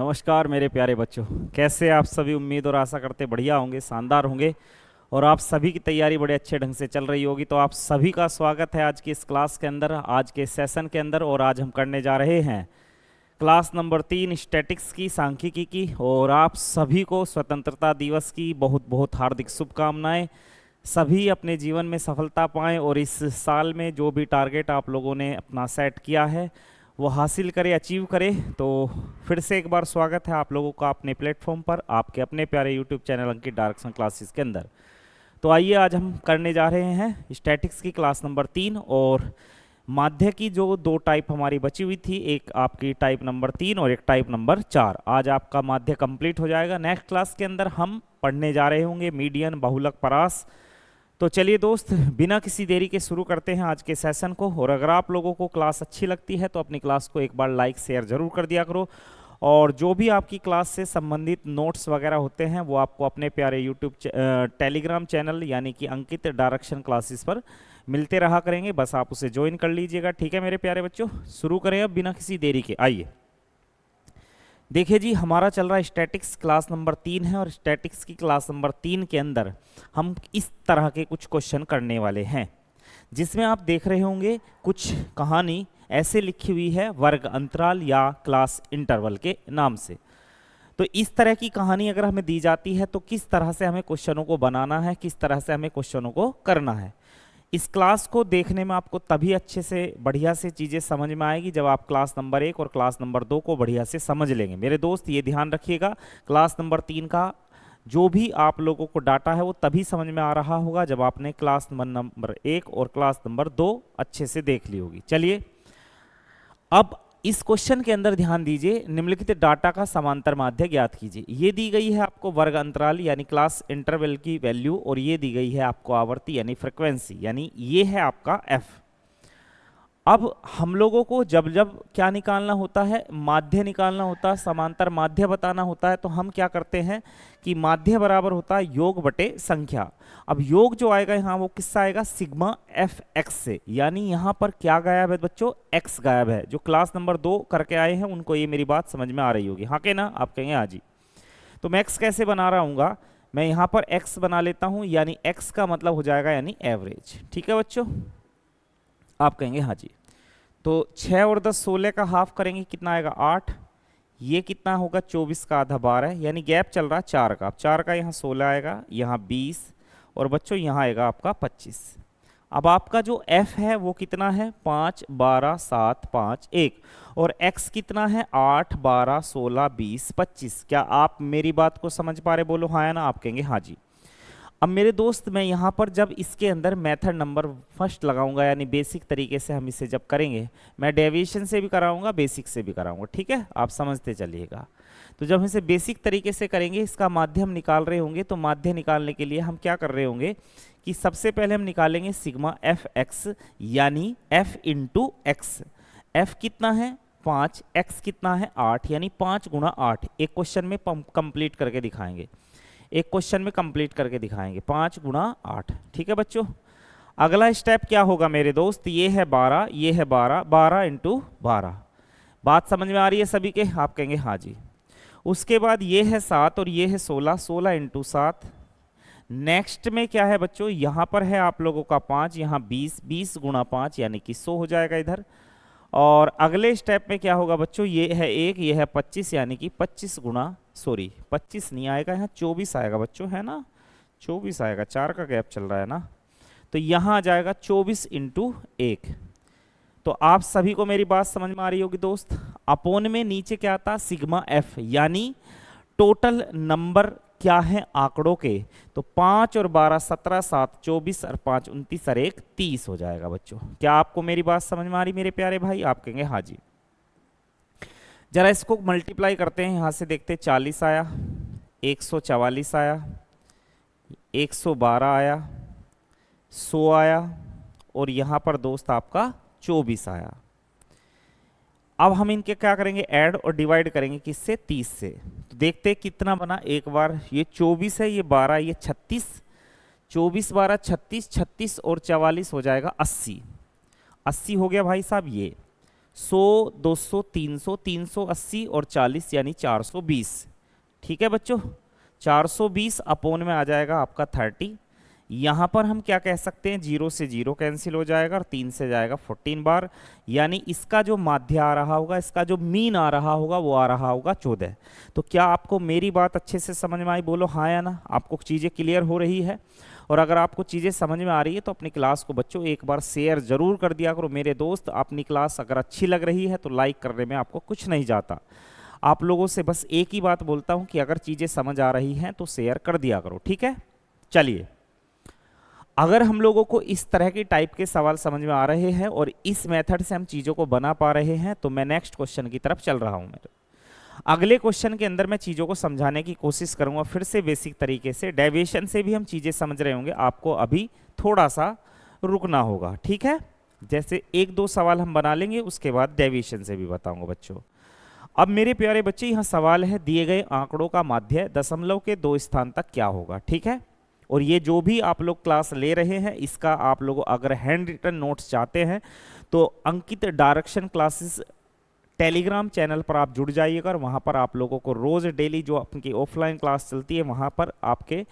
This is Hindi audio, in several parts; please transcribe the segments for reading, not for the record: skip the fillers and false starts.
नमस्कार मेरे प्यारे बच्चों। कैसे आप सभी? उम्मीद और आशा करते बढ़िया होंगे, शानदार होंगे और आप सभी की तैयारी बड़े अच्छे ढंग से चल रही होगी। तो आप सभी का स्वागत है आज की इस क्लास के अंदर, आज के सेशन के अंदर। और आज हम करने जा रहे हैं क्लास नंबर 3 स्टैटिक्स की, सांख्यिकी की। और आप सभी को स्वतंत्रता दिवस की बहुत बहुत हार्दिक शुभकामनाएं। सभी अपने जीवन में सफलता पाएं और इस साल में जो भी टारगेट आप लोगों ने अपना सेट किया है वो हासिल करे, अचीव करे। तो फिर से एक बार स्वागत है आप लोगों का अपने प्लेटफॉर्म पर, आपके अपने प्यारे यूट्यूब चैनल अंकित डायरेक्शन क्लासेस के अंदर। तो आइए आज हम करने जा रहे हैं स्टैटिक्स की क्लास नंबर 3। और माध्य की जो दो टाइप हमारी बची हुई थी, एक आपकी टाइप नंबर 3 और एक टाइप नंबर 4, आज आपका माध्य कंप्लीट हो जाएगा। नेक्स्ट क्लास के अंदर हम पढ़ने जा रहे होंगे मीडियन, बहुलक, परास। तो चलिए दोस्त, बिना किसी देरी के शुरू करते हैं आज के सेशन को। और अगर आप लोगों को क्लास अच्छी लगती है तो अपनी क्लास को एक बार लाइक शेयर जरूर कर दिया करो। और जो भी आपकी क्लास से संबंधित नोट्स वगैरह होते हैं वो आपको अपने प्यारे यूट्यूब टेलीग्राम चैनल यानी कि अंकित डायरेक्शन क्लासेस पर मिलते रहा करेंगे। बस आप उसे ज्वाइन कर लीजिएगा, ठीक है मेरे प्यारे बच्चों। शुरू करें अब बिना किसी देरी के। आइए देखिए जी, हमारा चल रहा है स्टैटिक्स, क्लास नंबर 3 है। और स्टैटिक्स की क्लास नंबर 3 के अंदर हम इस तरह के कुछ क्वेश्चन करने वाले हैं, जिसमें आप देख रहे होंगे कुछ कहानी ऐसे लिखी हुई है वर्ग अंतराल या क्लास इंटरवल के नाम से। तो इस तरह की कहानी अगर हमें दी जाती है तो किस तरह से हमें क्वेश्चनों को बनाना है, किस तरह से हमें क्वेश्चनों को करना है। इस क्लास को देखने में आपको तभी अच्छे से बढ़िया से चीज़ें समझ में आएगी जब आप क्लास नंबर 1 और क्लास नंबर 2 को बढ़िया से समझ लेंगे। मेरे दोस्त ये ध्यान रखिएगा, क्लास नंबर 3 का जो भी आप लोगों को डाटा है वो तभी समझ में आ रहा होगा जब आपने क्लास नंबर 1 और क्लास नंबर 2 अच्छे से देख ली होगी। चलिए अब इस क्वेश्चन के अंदर ध्यान दीजिए। निम्नलिखित डाटा का समांतर माध्य ज्ञात कीजिए। ये दी गई है आपको वर्ग अंतराल यानी क्लास इंटरवल की वैल्यू, और ये दी गई है आपको आवर्ती यानी फ्रीक्वेंसी, यानी ये है आपका एफ। अब हम लोगों को जब जब क्या निकालना होता है, माध्य निकालना होता है, समांतर माध्य बताना होता है, तो हम क्या करते हैं कि माध्य बराबर होता है योग बटे संख्या। अब योग जो आएगा यहाँ वो किससे आएगा, सिग्मा एफ एक्स से। यानी यहाँ पर क्या गायब है बच्चों, एक्स गायब है। जो क्लास नंबर 2 करके आए हैं उनको ये मेरी बात समझ में आ रही होगी, हाँ के ना? आप कहेंगे हाँ जी। तो मैं एक्स कैसे बना रहा हूँ, मैं यहाँ पर एक्स बना लेता हूँ, यानी एक्स का मतलब हो जाएगा यानी एवरेज। ठीक है बच्चों, आप कहेंगे हाँ जी। तो 6 और 10 16 का हाफ करेंगे, कितना आएगा 8। ये कितना होगा 24 का आधा 12, यानी गैप चल रहा है 4 का। अब 4 का यहाँ 16 आएगा, यहाँ 20 और बच्चों यहाँ आएगा आपका 25। अब आपका जो f है वो कितना है, 5 12 7 5 1। और x कितना है, 8 12 16 20 25। क्या आप मेरी बात को समझ पा रहे? बोलो हाँ या ना। आप कहेंगे हाँ जी। अब मेरे दोस्त मैं यहाँ पर जब इसके अंदर मेथड नंबर फर्स्ट लगाऊंगा, यानी बेसिक तरीके से हम इसे जब करेंगे, मैं डेविएशन से भी कराऊंगा, बेसिक से भी कराऊंगा, ठीक है? आप समझते चलिएगा। तो जब हम इसे बेसिक तरीके से करेंगे, इसका माध्यम निकाल रहे होंगे, तो माध्य निकालने के लिए हम क्या कर रहे होंगे कि सबसे पहले हम निकालेंगे सिग्मा एफ एक्स, यानी एफ इंटू एक्स। एफ कितना है 5, एक्स कितना है 8, यानी 5 गुणा 8। एक क्वेश्चन में कंप्लीट करके दिखाएंगे, एक क्वेश्चन में कंप्लीट करके दिखाएंगे, 5 गुणा 8। ठीक है बच्चों, अगला स्टेप क्या होगा मेरे दोस्त, ये है 12, ये है 12, 12 इंटू 12। बात समझ में आ रही है सभी के? आप कहेंगे हाँ जी। उसके बाद ये है 7 और ये है 16, 16 इंटू 7। नेक्स्ट में क्या है बच्चों, यहाँ पर है आप लोगों का 5, यहाँ 20, 20 गुणा 5 यानी कि 100 हो जाएगा इधर। और अगले स्टेप में क्या होगा बच्चों, ये है 1, ये है 25, यानी कि 25 गुणा, सॉरी 25 नहीं आएगा, यहाँ 24 आएगा बच्चों, है ना? 24 आएगा, 4 का गैप चल रहा है ना। तो यहाँ आ जाएगा 24 इंटू 1। तो आप सभी को मेरी बात समझ में आ रही होगी दोस्त। अपोन में नीचे क्या आता, सिग्मा एफ, यानी टोटल नंबर क्या है आंकड़ों के। तो 5 और 12 17 7 24 और 5 29 और 1 30 हो जाएगा बच्चों। क्या आपको मेरी बात समझ में आ रही मेरे प्यारे भाई? आप कहेंगे हाँ जी। जरा इसको मल्टीप्लाई करते हैं, यहां से देखते हैं 40 आया, 144 आया, 112 आया, 100 आया, और यहां पर दोस्त आपका 24 आया। अब हम इनके क्या करेंगे, ऐड और डिवाइड करेंगे, किससे, 30 से। तो देखते हैं कितना बना। एक बार ये 24 है, ये 12, ये 36, 24 12 36, 36 और 44 हो जाएगा 80। 80 हो गया भाई साहब ये। 100, 200, 300, 380 और 40 यानी 420। ठीक है बच्चों, 420 अपोन में आ जाएगा आपका 30। यहाँ पर हम क्या कह सकते हैं, 0 से 0 कैंसिल हो जाएगा और 3 से जाएगा 14 बार, यानी इसका जो माध्य आ रहा होगा, इसका जो मीन आ रहा होगा वो आ रहा होगा 14। तो क्या आपको मेरी बात अच्छे से समझ में आई, बोलो हाँ या ना। आपको चीज़ें क्लियर हो रही है? और अगर आपको चीज़ें समझ में आ रही है तो अपनी क्लास को बच्चों एक बार शेयर जरूर कर दिया करो। मेरे दोस्त, अपनी क्लास अगर अच्छी लग रही है तो लाइक करने में आपको कुछ नहीं जाता। आप लोगों से बस एक ही बात बोलता हूं कि अगर चीज़ें समझ आ रही हैं तो शेयर कर दिया करो, ठीक है। चलिए, अगर हम लोगों को इस तरह की टाइप के सवाल समझ में आ रहे हैं और इस मेथड से हम चीज़ों को बना पा रहे हैं तो मैं नेक्स्ट क्वेश्चन की तरफ चल रहा हूं। मेरे अगले क्वेश्चन के अंदर मैं चीज़ों को समझाने की कोशिश करूंगा फिर से बेसिक तरीके से। डेविएशन से भी हम चीज़ें समझ रहे होंगे, आपको अभी थोड़ा सा रुकना होगा, ठीक है। जैसे एक दो सवाल हम बना लेंगे, उसके बाद डेविएशन से भी बताऊंगा बच्चों। अब मेरे प्यारे बच्चे, यहाँ सवाल है, दिए गए आंकड़ों का माध्य दशमलव के 2 स्थान तक क्या होगा, ठीक है। और ये जो भी आप लोग क्लास ले रहे हैं, इसका आप लोग अगर हैंड रिटन नोट्स चाहते हैं तो अंकित डायरेक्शन क्लासेस टेलीग्राम चैनल पर आप जुड़ जाइएगा और वहाँ पर आप लोगों को रोज़ डेली जो आपकी ऑफलाइन क्लास चलती है वहाँ पर आपके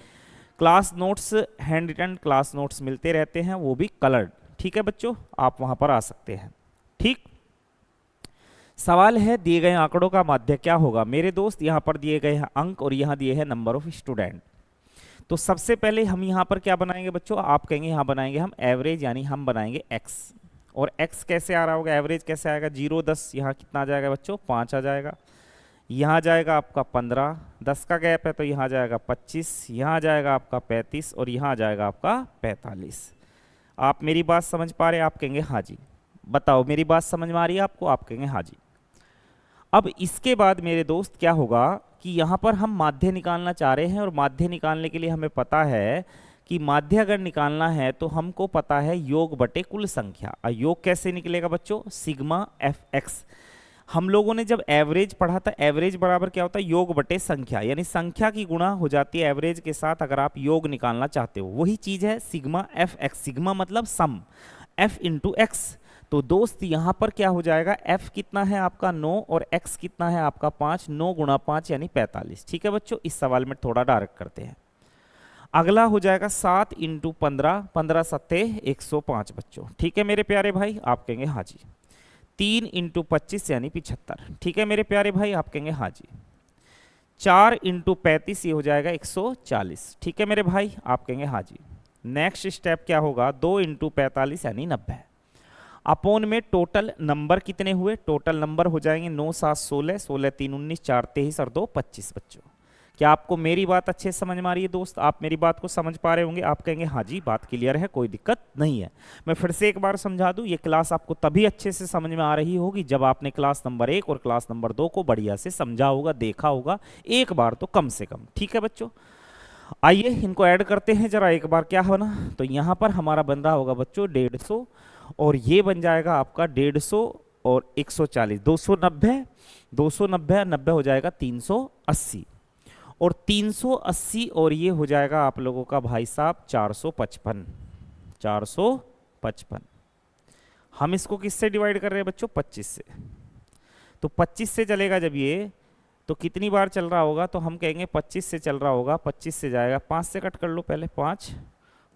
class notes, hand written class notes मिलते रहते हैं, वो भी कलर्ड, ठीक है बच्चों। आप वहाँ पर आ सकते हैं, ठीक। सवाल है, दिए गए आंकड़ों का माध्य क्या होगा। मेरे दोस्त, यहाँ पर दिए गए हैं अंक और यहाँ दिए हैं नंबर ऑफ स्टूडेंट। तो सबसे पहले हम यहाँ पर क्या बनाएंगे बच्चों, आप कहेंगे यहाँ बनाएंगे हम एवरेज, यानी हम बनाएंगे x। और x कैसे आ रहा होगा, एवरेज कैसे आएगा, 0, 10, यहाँ कितना आ जाएगा बच्चों, 5 आ जाएगा। यहाँ जाएगा आपका 15, 10 का गैप है तो यहाँ जाएगा 25, यहाँ जाएगा आपका 35 और यहाँ जाएगा आपका 45। आप मेरी बात समझ पा रहे हैं? आप कहेंगे हाँ जी। बताओ, मेरी बात समझ में आ रही है आपको? आप कहेंगे हाँ जी। अब इसके बाद मेरे दोस्त क्या होगा कि यहाँ पर हम माध्य निकालना चाह रहे हैं और माध्य निकालने के लिए हमें पता है कि माध्य अगर निकालना है तो हमको पता है योग बटे कुल संख्या। और योग कैसे निकलेगा बच्चों, सिग्मा एफ एक्स। हम लोगों ने जब एवरेज पढ़ा था, एवरेज बराबर क्या होता है, योग बटे संख्या, यानी संख्या की गुणा हो जाती है एवरेज के साथ अगर आप योग निकालना चाहते हो। वही चीज है सिग्मा एफ एक्स। सिग्मा मतलब सम, एफ इंटू एक्स। तो दोस्त यहाँ पर क्या हो जाएगा, f कितना है आपका 9 और x कितना है आपका 5, 9 गुणा 5 यानी 45। ठीक है बच्चों, इस सवाल में थोड़ा डायरेक्ट करते हैं। अगला हो जाएगा 7 इंटू 15, 15 सत्ते 105 बच्चों। ठीक है मेरे प्यारे भाई, आप कहेंगे हाँ जी। 3 इंटू 25 यानी 75। ठीक है मेरे प्यारे भाई, आप कहेंगे हाँ जी। 4 इंटू 35 ये हो जाएगा 140। ठीक है मेरे भाई, आप कहेंगे हाँ जी। नेक्स्ट स्टेप क्या होगा, 2 इंटू 45 यानी 90। अपोन में टोटल नंबर कितने हुए, टोटल नंबर हो जाएंगे 9 7 16, 16 3 19, 4 23 और 2 25 बच्चों। क्या आपको मेरी बात अच्छे से समझ में आ रही है दोस्त? आप मेरी बात को समझ पा रहे होंगे। आप कहेंगे हाँ जी, बात क्लियर है, कोई दिक्कत नहीं है। मैं फिर से एक बार समझा दूं, ये क्लास आपको तभी अच्छे से समझ में आ रही होगी जब आपने क्लास नंबर 1 और क्लास नंबर 2 को बढ़िया से समझा होगा, देखा होगा एक बार तो कम से कम। ठीक है बच्चों, आइए इनको ऐड करते हैं जरा एक बार। क्या होना, तो यहाँ पर हमारा बन रहा होगा बच्चों 150 और ये बन जाएगा आपका 150 और 140, 290, 290 90 हो जाएगा 380 और 380 और ये हो जाएगा आप लोगों का भाई साहब 455, 455। हम इसको किससे डिवाइड कर रहे हैं बच्चों, 25 से। तो 25 से चलेगा जब ये, तो कितनी बार चल रहा होगा, तो हम कहेंगे 25 से चल रहा होगा, 25 से जाएगा, 5 से कट कर लो पहले, 5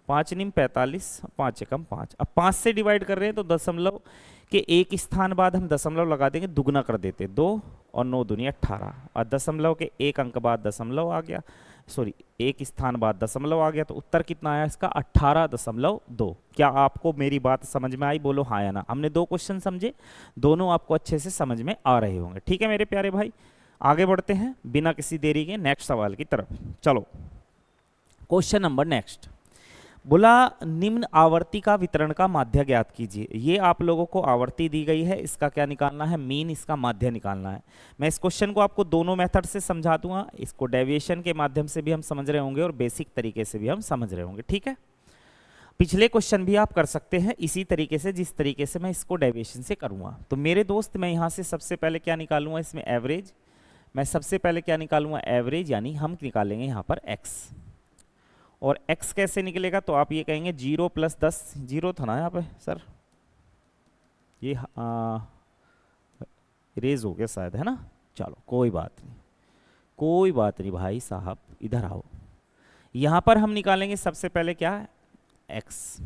5 निम 45, 5 एकम 5। अब 5 से डिवाइड कर रहे हैं तो दशमलव के एक स्थान बाद हम दशमलव लगा देंगे, दुगना कर देते, 2 और 9 दूनी 18 और दशमलव के एक अंक बाद दशमलव आ गया, सॉरी एक स्थान बाद दशमलव आ गया, तो उत्तर कितना आया इसका 18.2। क्या आपको मेरी बात समझ में आई, बोलो हाँ या ना। हमने 2 क्वेश्चन समझे, दोनों आपको अच्छे से समझ में आ रहे होंगे। ठीक है मेरे प्यारे भाई, आगे बढ़ते हैं बिना किसी देरी के नेक्स्ट सवाल की तरफ। चलो क्वेश्चन नंबर नेक्स्ट, बोला निम्न आवर्ती का वितरण का माध्य ज्ञात कीजिए। ये आप लोगों को आवर्ती दी गई है, इसका क्या निकालना है, मीन, इसका माध्य निकालना है। मैं इस क्वेश्चन को आपको दोनों मेथड से समझा दूंगा, इसको डेविएशन के माध्यम से भी हम समझ रहे होंगे और बेसिक तरीके से भी हम समझ रहे होंगे। ठीक है, पिछले क्वेश्चन भी आप कर सकते हैं इसी तरीके से जिस तरीके से मैं इसको डेविएशन से करूंगा। तो मेरे दोस्त, मैं यहाँ से सबसे पहले क्या निकालूंगा, इसमें एवरेज। मैं सबसे पहले क्या निकालूंगा, एवरेज, यानी हम निकालेंगे यहाँ पर x। और x कैसे निकलेगा, तो आप ये कहेंगे 0 + 10, 0 था ना यहाँ पे सर, ये इरेज हो गया शायद, है ना। चलो कोई बात नहीं, कोई बात नहीं भाई साहब, इधर आओ। यहाँ पर हम निकालेंगे सबसे पहले क्या है, x।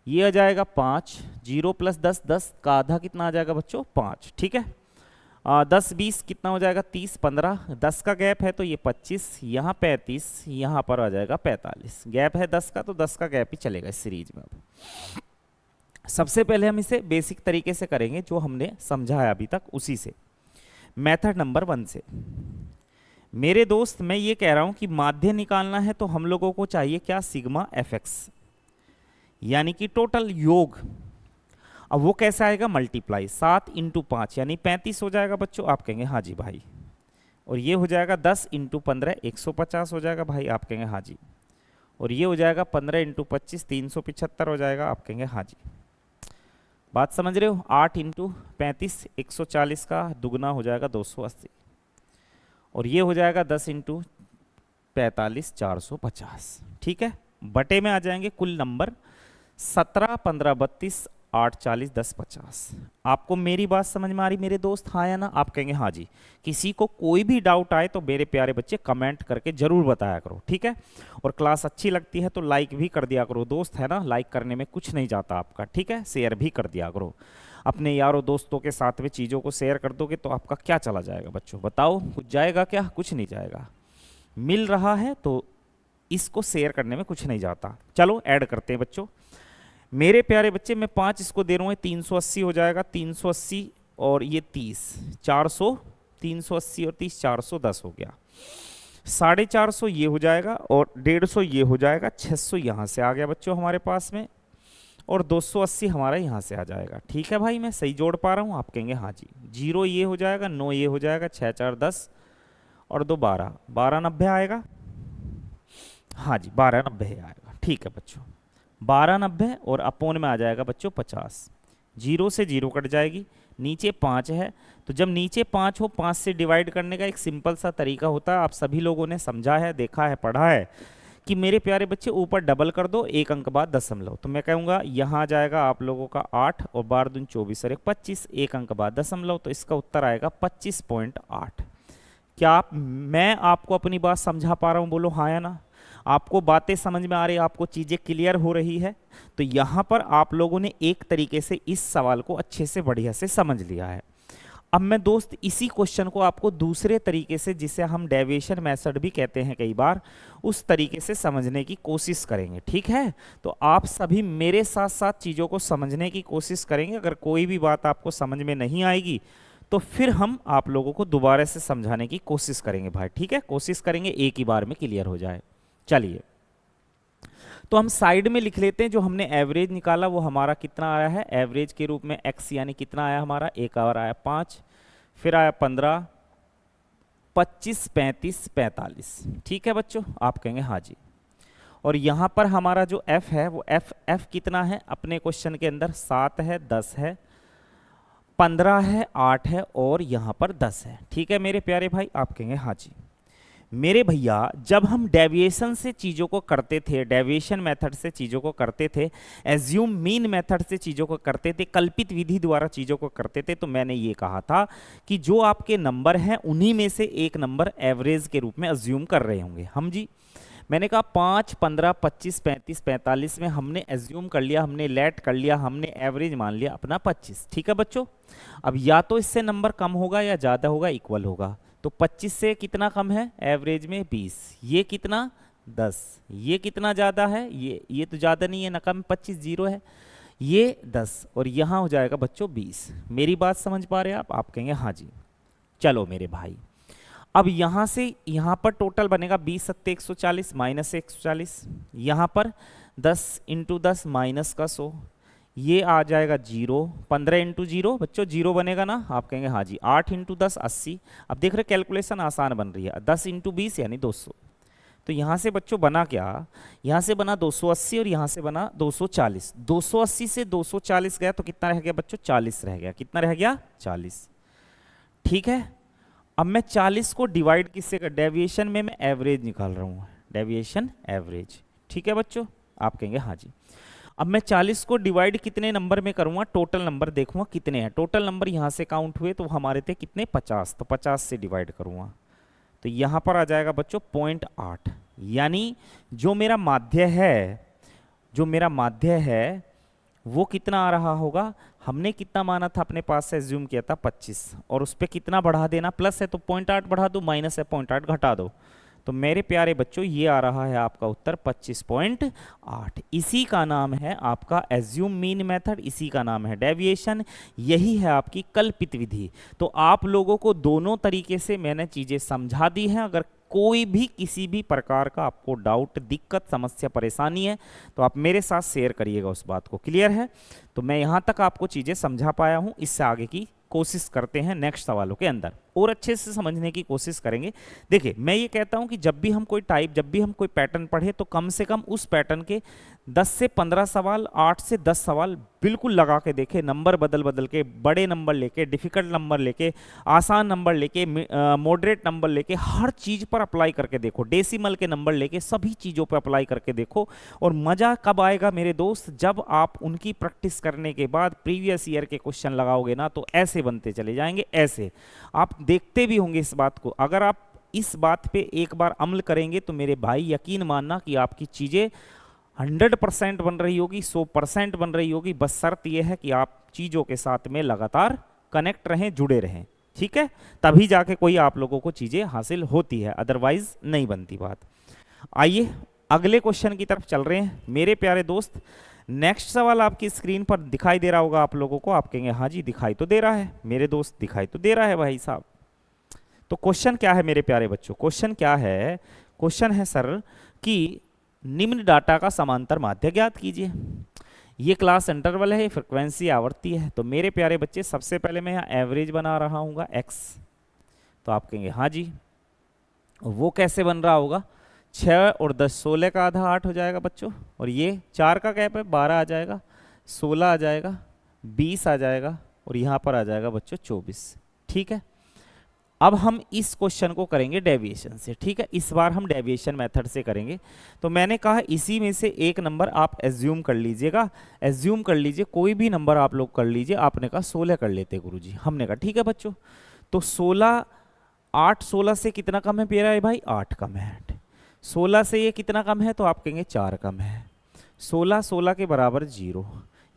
ये आ जाएगा 5, 0 + 10, 10 का आधा कितना आ जाएगा बच्चों, 5। ठीक है, 10 20 कितना हो जाएगा, 30 15, 10 का गैप है तो ये 25, यहाँ 35, यहाँ पर आ जाएगा 45। गैप है 10 का तो 10 का गैप ही चलेगा इस सीरीज में। अब सबसे पहले हम इसे बेसिक तरीके से करेंगे जो हमने समझा है अभी तक, उसी से, मेथड नंबर 1 से। मेरे दोस्त मैं ये कह रहा हूं कि माध्य निकालना है तो हम लोगों को चाहिए क्या, सिग्मा fx, यानी कि टोटल योग। अब वो कैसे आएगा, मल्टीप्लाई, 7 × 5 यानी 35 हो जाएगा बच्चों। आप कहेंगे हाँ जी भाई। और ये हो जाएगा 10 × 15 150 हो जाएगा भाई। आप कहेंगे हाँ जी। और ये हो जाएगा 15 × 25 375 हो जाएगा। आप कहेंगे हाँ जी। बात समझ रहे हो। 8 × 35 140 का दुगना हो जाएगा 280। और ये हो जाएगा 10 × 45 450। ठीक है, बटे में आ जाएंगे कुल नंबर 17 15 32 8 40 10 50। आपको मेरी बात समझ में आ रही मेरे दोस्त, हाँ या ना। आप कहेंगे हाँ जी। किसी को कोई भी डाउट आए तो मेरे प्यारे बच्चे कमेंट करके जरूर बताया करो, ठीक है। और क्लास अच्छी लगती है तो लाइक भी कर दिया करो दोस्त, है ना। लाइक करने में कुछ नहीं जाता आपका, ठीक है। शेयर भी कर दिया करो अपने यारों दोस्तों के साथ में। चीज़ों को शेयर कर दोगे तो आपका क्या चला जाएगा बच्चों, बताओ। कुछ जाएगा क्या, कुछ नहीं जाएगा। मिल रहा है तो इसको शेयर करने में कुछ नहीं जाता। चलो ऐड करते हैं बच्चों। मेरे प्यारे बच्चे मैं 5 इसको दे रहा हूँ, 380 हो जाएगा। 380 और ये 30 400, 380 और 30 410 हो गया। 450 ये हो जाएगा और 150 ये हो जाएगा। 600 यहाँ से आ गया बच्चों हमारे पास में, और 280 हमारा यहाँ से आ जाएगा। ठीक है भाई, मैं सही जोड़ पा रहा हूँ। आप कहेंगे हाँ जी। 0 ये हो जाएगा, 9 ये हो जाएगा, 6 4 10 और 2 12, 1290 आएगा। हाँ जी 1290 आएगा। ठीक है बच्चों, 1290 और अपोन में आ जाएगा बच्चों 50। 0 से 0 कट जाएगी, नीचे 5 है तो जब नीचे 5 हो 5 से डिवाइड करने का एक सिंपल सा तरीका होता है। आप सभी लोगों ने समझा है, देखा है, पढ़ा है कि मेरे प्यारे बच्चे ऊपर डबल कर दो, एक अंक बाद दशमलव। तो मैं कहूँगा यहाँ जाएगा आप लोगों का 8 और 12 दूनी 24 और 1 25, एक अंक बाद दशमलव। तो इसका उत्तर आएगा 25.8। क्या मैं आपको अपनी बात समझा पा रहा हूँ, बोलो हाँ या ना। आपको बातें समझ में आ रही, आपको चीज़ें क्लियर हो रही है। तो यहाँ पर आप लोगों ने एक तरीके से इस सवाल को अच्छे से बढ़िया से समझ लिया है। अब मैं दोस्त इसी क्वेश्चन को आपको दूसरे तरीके से, जिसे हम डेविएशन मेथड भी कहते हैं कई बार, उस तरीके से समझने की कोशिश करेंगे। ठीक है, तो आप सभी मेरे साथ साथ चीज़ों को समझने की कोशिश करेंगे। अगर कोई भी बात आपको समझ में नहीं आएगी तो फिर हम आप लोगों को दोबारा से समझाने की कोशिश करेंगे भाई। ठीक है, कोशिश करेंगे एक ही बार में क्लियर हो जाए। चलिए, तो हम साइड में लिख लेते हैं। जो हमने एवरेज निकाला वो हमारा कितना आया है, एवरेज के रूप में x यानी कितना आया हमारा, एक और आया 5, फिर आया 15, 25, 35, 45। ठीक है बच्चों, आप कहेंगे हाँ जी। और यहाँ पर हमारा जो f है वो f कितना है अपने क्वेश्चन के अंदर, 7 है, 10 है, 15 है, 8 है और यहाँ पर 10 है। ठीक है मेरे प्यारे भाई, आप कहेंगे हाँ जी। मेरे भैया जब हम डेविएशन से चीज़ों को करते थे, डेविएशन मेथड से चीज़ों को करते थे, एज्यूम मीन मेथड से चीज़ों को करते थे, कल्पित विधि द्वारा चीज़ों को करते थे, तो मैंने ये कहा था कि जो आपके नंबर हैं उन्हीं में से एक नंबर एवरेज के रूप में एज्यूम कर रहे होंगे हम जी। मैंने कहा 5, 15, 25, 35, 45 में हमने एज्यूम कर लिया, हमने लेट कर लिया, हमने एवरेज मान लिया अपना 25। ठीक है बच्चों, अब या तो इससे नंबर कम होगा या ज़्यादा होगा, इक्वल होगा। तो 25 से कितना कम है एवरेज में, 20। ये कितना 10, ये कितना ज़्यादा है, ये तो ज़्यादा नहीं है ना, कम 25, 0 है, ये 10 और यहाँ हो जाएगा बच्चों 20। मेरी बात समझ पा रहे हैं आप कहेंगे हाँ जी। चलो मेरे भाई, अब यहाँ से यहाँ पर टोटल बनेगा 20 सत्ते 140 माइनस 140, यहाँ पर 10 × 10 माइनस का 100, ये आ जाएगा 0, 15 × 0 बच्चों 0 बनेगा ना, आप कहेंगे हाँ जी। 8 × 10 80। अब देख रहे कैलकुलेशन आसान बन रही है। 10 × 20 यानी 200। तो यहाँ से बच्चों बना क्या, यहाँ से बना 280 और यहाँ से बना 240। 280 से 240 गया तो कितना रह गया बच्चों, 40 रह गया। कितना रह गया, 40। ठीक है, अब मैं 40 को डिवाइड किससे कर, डेविएशन में मैं एवरेज निकाल रहा हूँ, डेविएशन एवरेज। ठीक है बच्चों, आप कहेंगे हाँ जी। अब मैं 40 को डिवाइड कितने नंबर में करूंगा, टोटल नंबर देखूंगा कितने हैं। टोटल नंबर यहां से काउंट हुए तो हमारे थे कितने, 50, तो 50 से डिवाइड करूंगा तो यहां पर आ जाएगा बच्चों 0.8। यानी जो मेरा माध्य है, जो मेरा माध्य है वो कितना आ रहा होगा, हमने कितना माना था अपने पास से एज्यूम किया था 25, और उस पर कितना बढ़ा देना, प्लस है तो 0.8 बढ़ा दो, माइनस है 0.8 घटा दो, तो मेरे प्यारे बच्चों ये आ रहा है आपका उत्तर 25.8। इसी का नाम है आपका एज्यूम मीन मेथड, इसी का नाम है डेविएशन, यही है आपकी कल्पित विधि। तो आप लोगों को दोनों तरीके से मैंने चीजें समझा दी हैं। अगर कोई भी किसी भी प्रकार का आपको डाउट, दिक्कत, समस्या, परेशानी है तो आप मेरे साथ शेयर करिएगा उस बात को। क्लियर है? तो मैं यहाँ तक आपको चीजें समझा पाया हूँ, इससे आगे की कोशिश करते हैं नेक्स्ट सवालों के अंदर और अच्छे से समझने की कोशिश करेंगे। देखिए मैं ये कहता हूं कि जब भी हम कोई टाइप, जब भी हम कोई पैटर्न पढ़े तो कम से कम उस पैटर्न के 10 से 15 सवाल, 8 से 10 सवाल बिल्कुल लगा के देखें, नंबर बदल बदल के, बड़े नंबर लेके, डिफिकल्ट नंबर लेके, आसान नंबर लेके, मॉडरेट नंबर लेके, हर चीज पर अप्लाई करके देखो, डेसिमल के नंबर लेके सभी चीजों पर अप्लाई करके देखो। और मजा कब आएगा मेरे दोस्त, जब आप उनकी प्रैक्टिस करने के बाद प्रीवियस ईयर के क्वेश्चन लगाओगे ना तो ऐसे बनते चले जाएंगे, ऐसे आप देखते भी होंगे इस बात को। अगर आप इस बात पे एक बार अमल करेंगे तो मेरे भाई यकीन मानना कि आपकी चीजें 100% बन रही होगी, 100% बन रही होगी। बस शर्त यह है कि आप चीजों के साथ में लगातार कनेक्ट रहें, जुड़े रहें, ठीक है? तभी जाके कोई आप लोगों को चीजें हासिल होती है, अदरवाइज नहीं बनती बात। आइए अगले क्वेश्चन की तरफ चल रहे हैं मेरे प्यारे दोस्त। नेक्स्ट सवाल आपकी स्क्रीन पर दिखाई दे रहा होगा आप लोगों को, आप कहेंगे हाँ जी दिखाई तो दे रहा है मेरे दोस्त, दिखाई तो दे रहा है भाई साहब। तो क्वेश्चन क्या है मेरे प्यारे बच्चों, क्वेश्चन क्या है, क्वेश्चन है सर कि निम्न डाटा का समांतर माध्य ज्ञात कीजिए। ये क्लास इंटरवल है, फ्रिक्वेंसी आवृत्ति है। तो मेरे प्यारे बच्चे सबसे पहले मैं यहाँ एवरेज बना रहा हूँ एक्स, तो आप कहेंगे हाँ जी, वो कैसे बन रहा होगा, 6 और 10 16 का आधा 8 हो जाएगा बच्चों, और ये 4 का गैप है 12 आ जाएगा, 16 आ जाएगा, 20 आ जाएगा, और यहाँ पर आ जाएगा बच्चों 24। ठीक है, अब हम इस क्वेश्चन को करेंगे डेविएशन से। ठीक है, इस बार हम डेविएशन मेथड से करेंगे। तो मैंने कहा इसी में से एक नंबर आप एज्यूम कर लीजिएगा, एज्यूम कर लीजिए, कोई भी नंबर आप लोग कर लीजिए। आपने कहा 16 कर लेते गुरुजी, हमने कहा ठीक है बच्चों। तो 16, 8 16 से कितना कम है प्यारे भाई, 8 कम है। 16 से ये कितना कम है, तो आप कहेंगे 4 कम है। 16 16 के बराबर 0,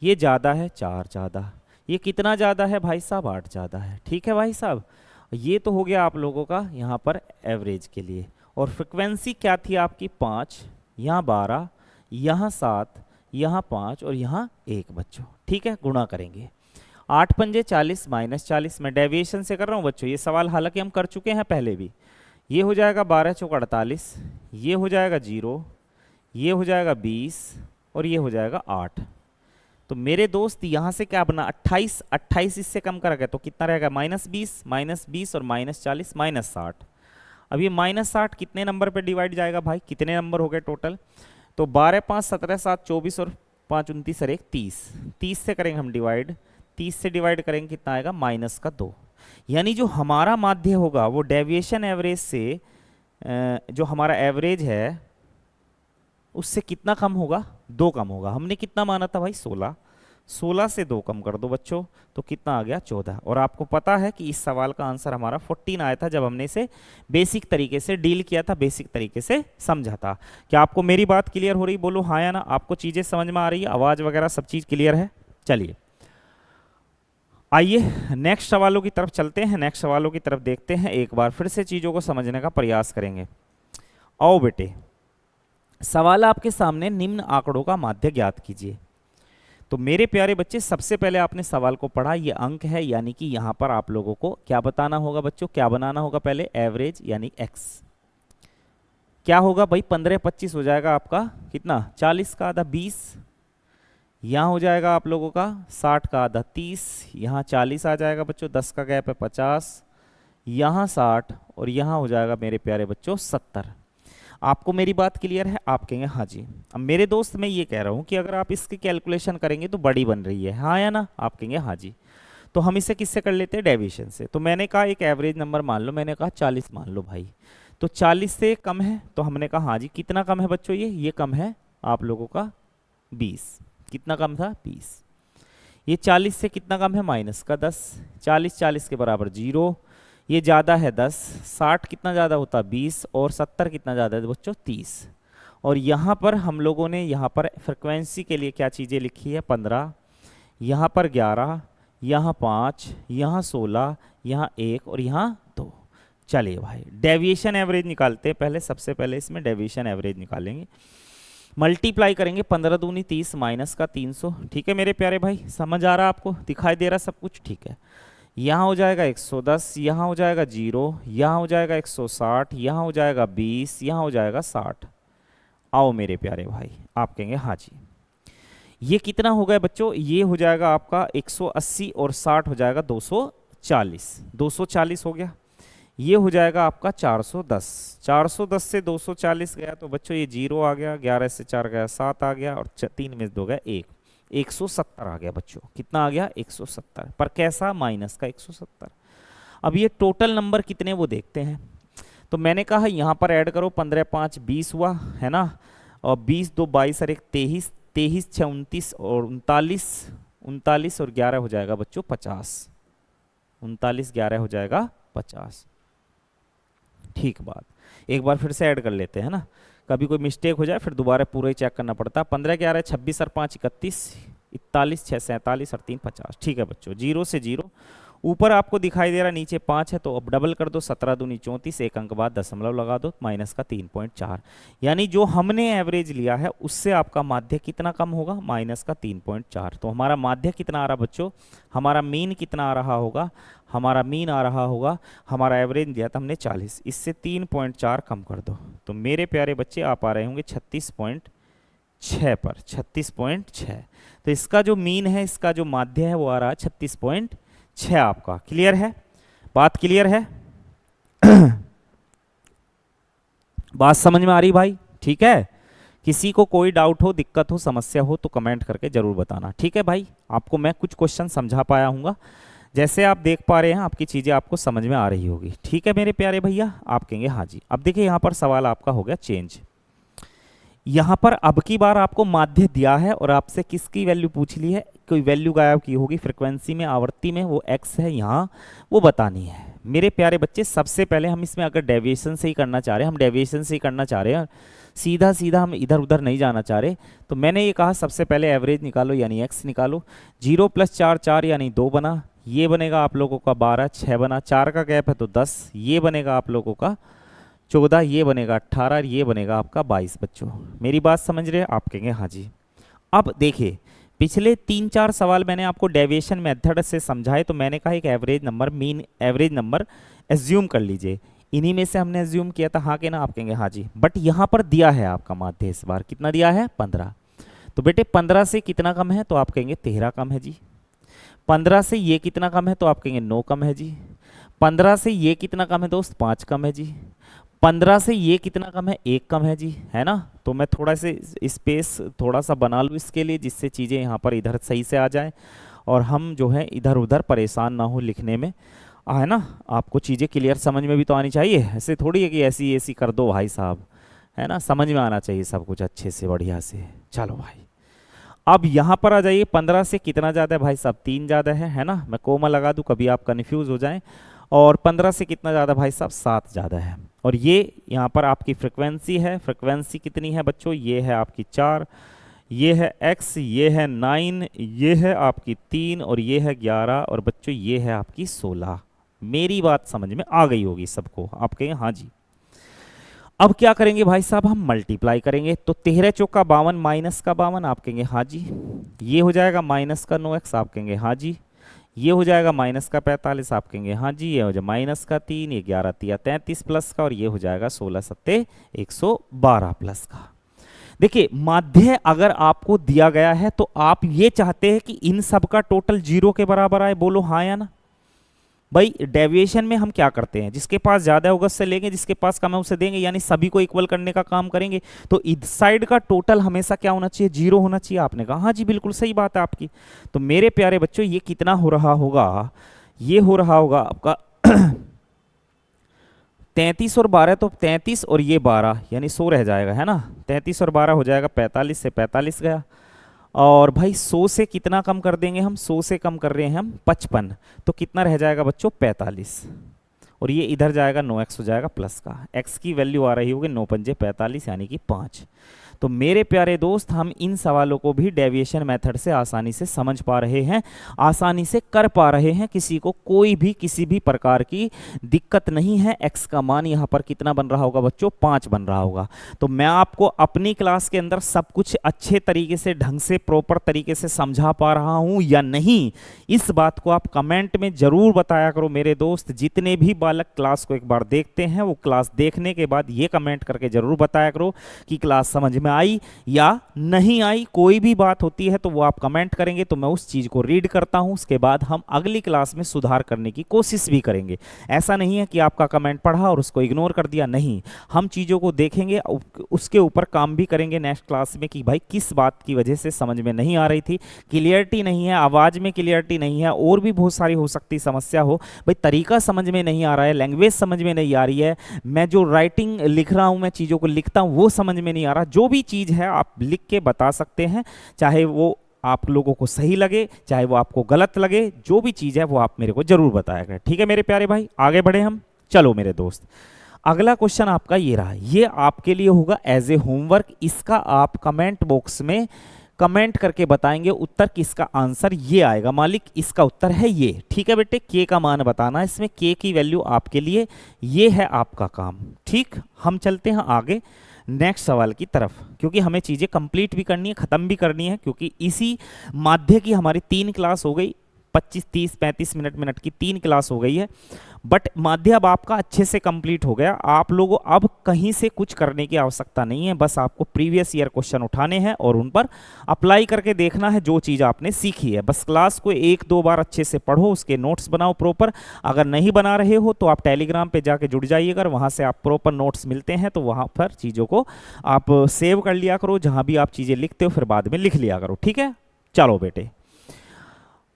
ये ज़्यादा है 4 ज़्यादा, ये कितना ज़्यादा है भाई साहब, 8 ज़्यादा है। ठीक है भाई साहब, ये तो हो गया आप लोगों का यहाँ पर एवरेज के लिए। और फ्रिक्वेंसी क्या थी आपकी, 5, यहाँ 12, यहाँ 7, यहाँ 5 और यहाँ 1 बच्चों। ठीक है, गुणा करेंगे, 8 पंजे 40 माइनस 40, मैं डेविएशन से कर रहा हूँ बच्चों। ये सवाल हालांकि हम कर चुके हैं पहले भी। ये हो जाएगा 12 चौक 48, ये हो जाएगा 0, ये हो जाएगा 20 और ये हो जाएगा 8। तो मेरे दोस्त यहाँ से क्या बना, 28, 28 इससे कम करा गया तो कितना रहेगा, -20, -20 और -40 -60। अब ये -60 कितने नंबर पे डिवाइड जाएगा भाई, कितने नंबर हो गए टोटल, तो 12 5 17 7 24 और 5 29 और 1 30, 30 से करेंगे हम डिवाइड, 30 से डिवाइड करेंगे कितना आएगा, -2। यानी जो हमारा माध्य होगा वो डेविएशन एवरेज से, जो हमारा एवरेज है उससे कितना कम होगा, 2 कम होगा। हमने कितना माना था भाई, 16, 16 से 2 कम कर दो बच्चों तो कितना आ गया, 14। और आपको पता है कि इस सवाल का आंसर हमारा 14 आया था जब हमने इसे बेसिक तरीके से डील किया था, बेसिक तरीके से समझा था। क्या आपको मेरी बात क्लियर हो रही, बोलो हाँ या ना, आपको चीजें समझ में आ रही है, आवाज वगैरह सब चीज क्लियर है। चलिए आइए नेक्स्ट सवालों की तरफ चलते हैं, नेक्स्ट सवालों की तरफ देखते हैं, एक बार फिर से चीजों को समझने का प्रयास करेंगे। आओ बेटे, सवाल आपके सामने, निम्न आंकड़ों का माध्य ज्ञात कीजिए। तो मेरे प्यारे बच्चे सबसे पहले आपने सवाल को पढ़ा, ये अंक है, यानी कि यहां पर आप लोगों को क्या बताना होगा बच्चों, क्या बनाना होगा पहले, एवरेज यानी x। क्या होगा भाई, 15 25 हो जाएगा आपका कितना, 40 का आधा 20, यहाँ हो जाएगा आप लोगों का 60 का आधा 30, यहाँ 40 आ जाएगा बच्चों, 10 का गैप है 50, यहाँ 60 और यहाँ हो जाएगा मेरे प्यारे बच्चों 70। आपको मेरी बात क्लियर है, आप कहेंगे हाँ जी। अब मेरे दोस्त मैं ये कह रहा हूँ कि अगर आप इसकी कैलकुलेशन करेंगे तो बड़ी बन रही है, हाँ या ना, आप कहेंगे हाँ जी। तो हम इसे किससे कर लेते हैं, डेविएशन से। तो मैंने कहा एक एवरेज नंबर मान लो, मैंने कहा 40 मान लो भाई, तो 40 से कम है, तो हमने कहा हाँ जी। कितना कम है बच्चों, ये कम है आप लोगों का 20। कितना कम था 20। ये 40 से कितना कम है माइनस का 10, 40 40 के बराबर 0, ये ज़्यादा है 10, 60 कितना ज़्यादा होता 20 और 70 कितना ज़्यादा है बच्चों 30। और यहाँ पर हम लोगों ने यहाँ पर फ्रिक्वेंसी के लिए क्या चीज़ें लिखी है 15, यहाँ पर 11, यहाँ 5, यहाँ 16, यहाँ 1 और यहाँ 2। चलिए भाई डेविएशन एवरेज निकालते हैं पहले, सबसे पहले इसमें डेविएशन एवरेज निकालेंगे। मल्टीप्लाई करेंगे 15 दूनी 30 माइनस का 300। ठीक है मेरे प्यारे भाई, समझ आ रहा आपको, दिखाई दे रहा सब कुछ? ठीक है। यहाँ हो जाएगा 110, यहाँ हो जाएगा 0, यहाँ हो जाएगा 160, यहाँ हो जाएगा 20, यहाँ हो जाएगा 60। आओ मेरे प्यारे भाई, आप कहेंगे हाँ जी। ये कितना हो गया बच्चों? ये हो जाएगा आपका 180 और 60 हो जाएगा 240, 240 हो गया। ये हो जाएगा आपका 410, 410 से 240 गया तो बच्चों ये 0 आ गया, 11 से 4 गया 7 आ गया और 3 में 2 गया 1, 170 आ गया बच्चों। कितना आ गया? 170, पर कैसा? माइनस का 170। अब ये टोटल नंबर कितने वो देखते हैं। तो मैंने कहा यहाँ पर ऐड करो, 15 5 20 हुआ है ना, और 20 2 22 और 1 23, 23 6 29 और 39, 39 और 11 हो जाएगा बच्चों 50, 39 11 हो जाएगा 50। ठीक बात, एक बार फिर से ऐड कर लेते हैं ना, कभी कोई मिस्टेक हो जाए फिर दोबारा पूरा ही चेक करना पड़ता है। 15 11 26 और 5 31, 41 6 47 और 3 50। ठीक है बच्चों, 0 से 0, ऊपर आपको दिखाई दे रहा नीचे 5 है तो अब डबल कर दो, 17 दूनी 34, एक अंक बाद दशमलव लगा दो, माइनस का 3.4। यानी जो हमने एवरेज लिया है उससे आपका माध्य कितना कम होगा? माइनस का 3.4। तो हमारा माध्य कितना आ रहा बच्चों? हमारा मीन कितना आ रहा होगा? हमारा मीन आ रहा होगा, हमारा एवरेज दिया था हमने 40, इससे 3.4 कम कर दो तो मेरे प्यारे बच्चे आप आ रहे होंगे 36.6 पर, 36.6। तो इसका जो मीन है, इसका जो माध्य है वो आ रहा है 36.6 आपका। क्लियर है बात? क्लियर है? बात समझ में आ रही भाई? ठीक है, किसी को कोई डाउट हो, दिक्कत हो, समस्या हो तो कमेंट करके जरूर बताना। ठीक है भाई, आपको मैं कुछ क्वेश्चन समझा पाया हूँगा, जैसे आप देख पा रहे हैं आपकी चीज़ें आपको समझ में आ रही होगी। ठीक है मेरे प्यारे भैया, आप कहेंगे हाँ जी। अब देखिए यहाँ पर सवाल आपका हो गया चेंज। यहाँ पर अब की बार आपको माध्य दिया है और आपसे किसकी वैल्यू पूछ ली है? कोई वैल्यू गायब की होगी फ्रिक्वेंसी में, आवृत्ति में, वो x है यहाँ, वो बतानी है। मेरे प्यारे बच्चे सबसे पहले हम इसमें अगर डेविएशन से ही करना चाह रहे हैं, हम डेविएशन से ही करना चाह रहे हैं, सीधा सीधा हम इधर उधर नहीं जाना चाह रहे, तो मैंने ये कहा सबसे पहले एवरेज निकालो यानी x निकालो। 0 + 4 4 यानी 2 बना, ये बनेगा आप लोगों का 12, 6 बना, 4 का गैप है तो 10, ये बनेगा आप लोगों का 14, ये बनेगा 18, ये बनेगा आपका 22 बच्चों। मेरी बात समझ रहे हैं? आप कहेंगे हाँ जी। अब देखिए पिछले 3-4 सवाल मैंने आपको डेविएशन मेथड से समझाए, तो मैंने कहा एक average number, mean average number assume कर लीजिए, इन्हीं में से हमने एज्यूम किया था, हाँ के ना? आप कहेंगे हाँ जी। बट यहाँ पर दिया है आपका माध्य इस बार कितना दिया है? 15। तो बेटे 15 से कितना कम है? तो आप कहेंगे 13 कम है जी। 15 से ये कितना कम है? तो आप कहेंगे 9 कम है जी। 15 से ये कितना कम है दोस्त? 5 कम है जी। 15 से ये कितना कम है? 1 कम है जी, है ना? तो मैं थोड़ा से स्पेस थोड़ा सा बना लूँ इसके लिए, जिससे चीज़ें यहाँ पर इधर सही से आ जाएं और हम जो है इधर उधर परेशान ना हो लिखने में, है ना? आपको चीज़ें क्लियर समझ में भी तो आनी चाहिए, ऐसे थोड़ी है कि ऐसी ऐसी कर दो भाई साहब, है ना? समझ में आना चाहिए सब कुछ अच्छे से बढ़िया से। चलो भाई अब यहाँ पर आ जाइए, 15 से कितना ज़्यादा है भाई साहब? 3 ज़्यादा है ना? मैं कोमा लगा दूँ कभी आप कन्फ्यूज़ हो जाएं। और 15 से कितना ज़्यादा भाई साहब? 7 ज़्यादा है। और ये यहाँ पर आपकी फ्रिक्वेंसी है, फ्रिक्वेंसी कितनी है बच्चों? ये है आपकी 4, ये है x, ये है 9, ये है आपकी 3 और ये है 11 और बच्चों ये है आपकी 16। मेरी बात समझ में आ गई होगी सबको? आप कहेंगे हाँ जी। अब क्या करेंगे भाई साहब? हम मल्टीप्लाई करेंगे, तो 13 चौका 52 माइनस का 52, आप कहेंगे हाँ जी। ये हो जाएगा माइनस का 9x, आप कहेंगे हाँ जी। ये हो जाएगा माइनस का 45, आप कहेंगे हाँ जी। ये हो जाएगा माइनस का 3, ये 11 3 33 प्लस का, और ये हो जाएगा 16 7 112 प्लस का। देखिए माध्य अगर आपको दिया गया है तो आप ये चाहते हैं कि इन सब का टोटल 0 के बराबर आए, बोलो हाँ या ना? भाई डेविएशन में हम क्या करते हैं, जिसके पास ज्यादा होगा उससे लेंगे, जिसके पास कम है उसे देंगे, यानी सभी को इक्वल करने का काम करेंगे। तो इस साइड का टोटल हमेशा क्या होना चाहिए? 0 होना चाहिए। आपने कहा हाँ जी बिल्कुल सही बात है आपकी। तो मेरे प्यारे बच्चों ये कितना हो रहा होगा? ये हो रहा होगा आपका 33 और 12, तो 33 और ये 12 यानी 100 रह जाएगा, है ना? 33 और 12 हो जाएगा 45, से 45 गया। और भाई 100 से कितना कम कर देंगे हम, 100 से कम कर रहे हैं हम 55, तो कितना रह जाएगा बच्चों 45, और ये इधर जाएगा 9x हो जाएगा प्लस का, x की वैल्यू आ रही होगी 9 पंजे 45 यानी कि 5। तो मेरे प्यारे दोस्त हम इन सवालों को भी डेविएशन मेथड से आसानी से समझ पा रहे हैं, आसानी से कर पा रहे हैं, किसी को कोई भी किसी भी प्रकार की दिक्कत नहीं है। x का मान यहाँ पर कितना बन रहा होगा बच्चों 5 बन रहा होगा। तो मैं आपको अपनी क्लास के अंदर सब कुछ अच्छे तरीके से ढंग से प्रॉपर तरीके से समझा पा रहा हूँ या नहीं, इस बात को आप कमेंट में जरूर बताया करो मेरे दोस्त। जितने भी बालक क्लास को एक बार देखते हैं वो क्लास देखने के बाद ये कमेंट करके जरूर बताया करो कि क्लास समझ में आई या नहीं आई। कोई भी बात होती है तो वो आप कमेंट करेंगे तो मैं उस चीज को रीड करता हूं, उसके बाद हम अगली क्लास में सुधार करने की कोशिश भी करेंगे। ऐसा नहीं है कि आपका कमेंट पढ़ा और उसको इग्नोर कर दिया, नहीं, हम चीजों को देखेंगे, उसके ऊपर काम भी करेंगे नेक्स्ट क्लास में कि भाई किस बात की वजह से समझ में नहीं आ रही थी, क्लियरिटी नहीं है, आवाज में क्लियरिटी नहीं है, और भी बहुत सारी हो सकती समस्या हो, भाई तरीका समझ में नहीं आ रहा है, लैंग्वेज समझ में नहीं आ रही है, मैं जो राइटिंग लिख रहा हूं, मैं चीजों को लिखता हूं वो समझ में नहीं आ रहा, जो भी चीज है आप लिख के बता सकते हैं, चाहे वो आप लोगों को सही लगे चाहे वो आपको गलत लगे, जो भी चीज है वो आप मेरे को जरूर बताया करें। ठीक है मेरे प्यारे भाई, आगे बढ़े हम। चलो मेरे दोस्त, अगला क्वेश्चन आपका ये रहा, ये आपके लिए होगा एज ए होमवर्क, इसका आप कमेंट बॉक्स में कमेंट करके बताएंगे उत्तर किसका आंसर ये आएगा। मालिक इसका उत्तर है ये, ठीक है बेटे, के का मान बताना, इसमें के की वैल्यू आपके लिए, ये है आपका काम। ठीक, हम चलते हैं आगे नेक्स्ट सवाल की तरफ, क्योंकि हमें चीजें कंप्लीट भी करनी है, खत्म भी करनी है, क्योंकि इसी माध्य की हमारी 3 क्लास हो गई, 25 30 35 मिनट की 3 क्लास हो गई है, बट माध्य अब आपका अच्छे से कंप्लीट हो गया। आप लोगों अब कहीं से कुछ करने की आवश्यकता नहीं है, बस आपको प्रीवियस ईयर क्वेश्चन उठाने हैं और उन पर अप्लाई करके देखना है जो चीज़ आपने सीखी है। बस क्लास को 1-2 बार अच्छे से पढ़ो, उसके नोट्स बनाओ प्रॉपर। अगर नहीं बना रहे हो तो आप टेलीग्राम पे जाके जुड़ जाइएगा, वहाँ से आप प्रॉपर नोट्स मिलते हैं, तो वहाँ पर चीज़ों को आप सेव कर लिया करो, जहाँ भी आप चीज़ें लिखते हो फिर बाद में लिख लिया करो। ठीक है, चलो बेटे।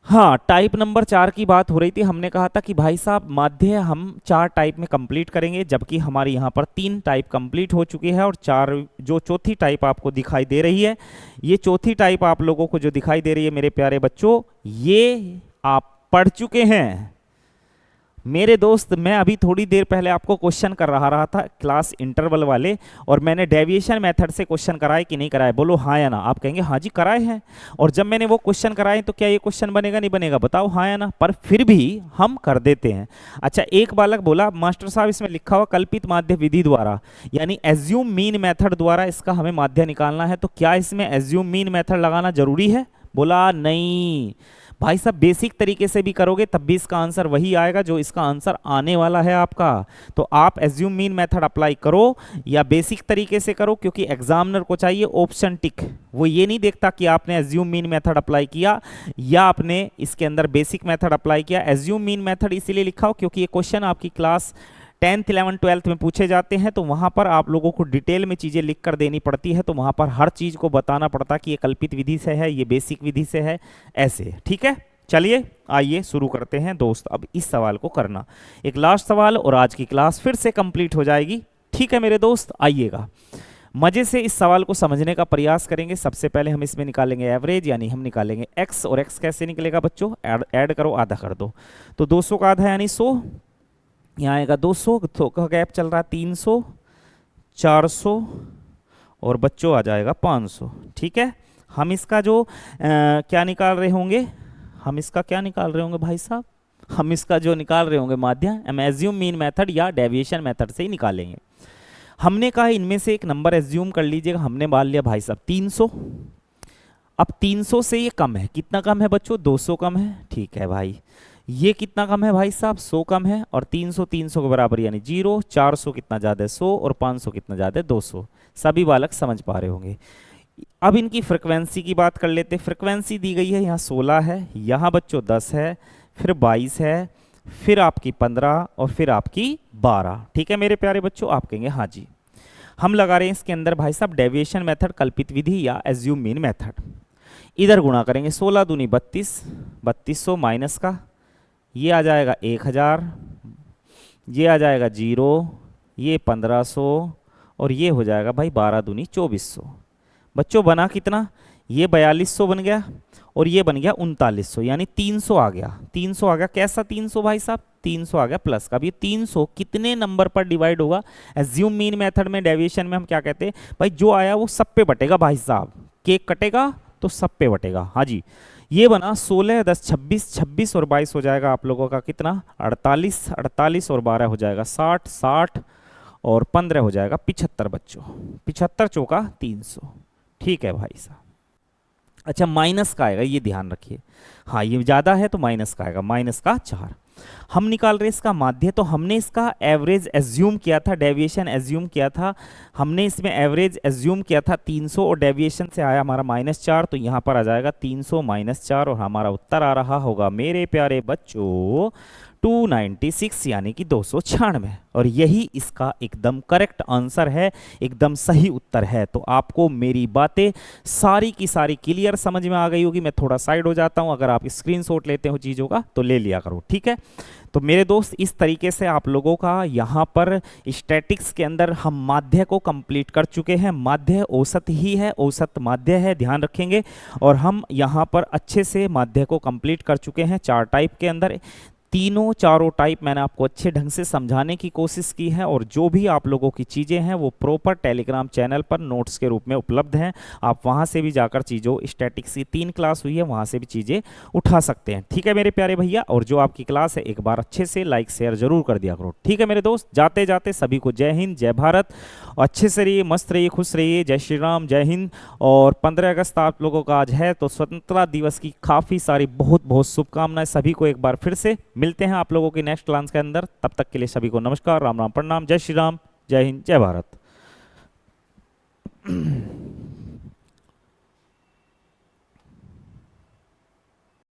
हाँ, टाइप नंबर 4 की बात हो रही थी, हमने कहा था कि भाई साहब माध्य हम 4 टाइप में कंप्लीट करेंगे, जबकि हमारे यहाँ पर 3 टाइप कंप्लीट हो चुकी है, और 4 जो चौथी टाइप आपको दिखाई दे रही है, ये चौथी टाइप आप लोगों को जो दिखाई दे रही है मेरे प्यारे बच्चों, ये आप पढ़ चुके हैं मेरे दोस्त। मैं अभी थोड़ी देर पहले आपको क्वेश्चन कर रहा था क्लास इंटरवल वाले, और मैंने डेविएशन मेथड से क्वेश्चन कराए कि नहीं कराए, बोलो हाँ या ना। आप कहेंगे हाँ जी कराए हैं, और जब मैंने वो क्वेश्चन कराए तो क्या ये क्वेश्चन बनेगा नहीं बनेगा, बताओ हाँ या ना, पर फिर भी हम कर देते हैं। अच्छा, एक बालक बोला मास्टर साहब इसमें लिखा हुआ कल्पित माध्य विधि द्वारा, यानी एज्यूम मीन मेथड द्वारा इसका हमें माध्य निकालना है, तो क्या इसमें एज्यूम मीन मेथड लगाना जरूरी है? बोला नहीं भाई साहब, बेसिक तरीके से भी करोगे तब भी इसका आंसर वही आएगा जो इसका आंसर आने वाला है आपका। तो आप एज्यूम मीन मेथड अप्लाई करो या बेसिक तरीके से करो, क्योंकि एग्जामिनर को चाहिए ऑप्शन टिक, वो ये नहीं देखता कि आपने एज्यूम मीन मेथड अप्लाई किया या आपने इसके अंदर बेसिक मेथड अप्लाई किया। एज्यूम मीन मेथड इसीलिए लिखा हो क्योंकि ये क्वेश्चन आपकी क्लास 10th 11th 12th में पूछे जाते हैं, तो वहां पर आप लोगों को डिटेल में चीजें लिख कर देनी पड़ती है, तो वहां पर हर चीज को बताना पड़ता कि ये कल्पित विधि से है, ये बेसिक विधि से है, ऐसे। ठीक है, चलिए आइए शुरू करते हैं दोस्त अब इस सवाल को करना। एक लास्ट सवाल और आज की क्लास फिर से कंप्लीट हो जाएगी। ठीक है मेरे दोस्त, आइएगा मजे से इस सवाल को समझने का प्रयास करेंगे। सबसे पहले हम इसमें निकालेंगे एवरेज, यानी हम निकालेंगे x, और x कैसे निकलेगा बच्चों, ऐड करो, आधा कर दो, तो 200 का आधा यानी 100, यहाँ आएगा 200 का गैप चल रहा है 300 400 और बच्चों आ जाएगा 500। ठीक है, हम इसका जो क्या निकाल रहे होंगे, हम इसका क्या निकाल रहे होंगे भाई साहब, हम इसका जो निकाल रहे होंगे माध्य, हम एज्यूम मीन मेथड या डेविएशन मेथड से ही निकालेंगे। हमने कहा इनमें से एक नंबर एज्यूम कर लीजिएगा, हमने मान लिया भाई साहब 300। अब 300 से ये कम है, कितना कम है बच्चों, 200 कम है। ठीक है भाई, ये कितना कम है भाई साहब, 100 कम है, और 300 300 के बराबर यानी 0, 400 कितना ज्यादा है 100, और 500 कितना ज्यादा है 200। सभी बालक समझ पा रहे होंगे। अब इनकी फ्रिक्वेंसी की बात कर लेते हैं। फ्रिक्वेंसी दी गई है, यहाँ 16 है, यहाँ बच्चों 10 है, फिर 22 है, फिर आपकी 15 और फिर आपकी 12। ठीक है मेरे प्यारे बच्चों, आप कहेंगे हाँ जी। हम लगा रहे हैं इसके अंदर भाई साहब डेविएशन मेथड, कल्पित विधि या एज्यूम मीन मेथड। इधर गुणा करेंगे, 16 दूनी 32, 3200 माइनस का ये आ जाएगा 1000, ये आ जाएगा 0, ये 1500 और ये हो जाएगा भाई 12 दूनी 2400। बच्चों बना कितना, ये 4200 बन गया और ये बन गया 3900, यानी 300 आ गया। 300 आ गया, कैसा 300 भाई साहब? 300 आ गया प्लस का। अब ये 300 कितने नंबर पर डिवाइड होगा? एज्यूम मीन मेथड में, डेविएशन में हम क्या कहते हैं भाई, जो आया वो सब पे बटेगा भाई साहब। केक कटेगा तो सब पे बटेगा। हाँ जी, ये बना 16, 10, 26, 26 और 22 हो जाएगा आप लोगों का कितना? 48, 48 और 12 हो जाएगा 60, 60 और 15 हो जाएगा 75 बच्चों। 75 चौका 300। ठीक है भाई साहब। अच्छा, माइनस का आएगा, ये ध्यान रखिए। हाँ, ये ज़्यादा है तो माइनस का आएगा, माइनस का 4। हम निकाल रहे इसका माध्य, तो हमने इसका एवरेज एज्यूम किया था, डेविएशन एज्यूम किया था। हमने इसमें एवरेज एज्यूम किया था 300 और डेविएशन से आया हमारा -4, तो यहाँ पर आ जाएगा 300 -4 और हमारा उत्तर आ रहा होगा मेरे प्यारे बच्चों 296, यानी कि 296। और यही इसका एकदम करेक्ट आंसर है, एकदम सही उत्तर है। तो आपको मेरी बातें सारी की सारी क्लियर समझ में आ गई होगी। मैं थोड़ा साइड हो जाता हूं, अगर आप स्क्रीनशॉट लेते हो चीज़ों का तो ले लिया करो, ठीक है। तो मेरे दोस्त, इस तरीके से आप लोगों का यहाँ पर स्टैटिक्स के अंदर हम माध्य को कंप्लीट कर चुके हैं। माध्य औसत ही है, औसत माध्य है, ध्यान रखेंगे। और हम यहाँ पर अच्छे से माध्य को कंप्लीट कर चुके हैं 4 टाइप के अंदर। तीनों चारों टाइप मैंने आपको अच्छे ढंग से समझाने की कोशिश की है, और जो भी आप लोगों की चीज़ें हैं वो प्रॉपर टेलीग्राम चैनल पर नोट्स के रूप में उपलब्ध हैं। आप वहां से भी जाकर चीज़ों, स्टैटिक्स की 3 क्लास हुई है, वहां से भी चीज़ें उठा सकते हैं, ठीक है मेरे प्यारे भैया। और जो आपकी क्लास है एक बार अच्छे से लाइक शेयर जरूर कर दिया करो, ठीक है मेरे दोस्त। जाते जाते सभी को जय हिंद, जय भारत, अच्छे से रहिए, मस्त रहिए, खुश रहिए, जय श्री राम, जय हिंद। और 15 अगस्त आप लोगों का आज है, तो स्वतंत्रता दिवस की काफ़ी सारी बहुत बहुत शुभकामनाएं सभी को। एक बार फिर से मिलते हैं आप लोगों की नेक्स्ट क्लास के अंदर, तब तक के लिए सभी को नमस्कार, राम राम, प्रणाम, जय श्री राम, जय हिंद, जय भारत।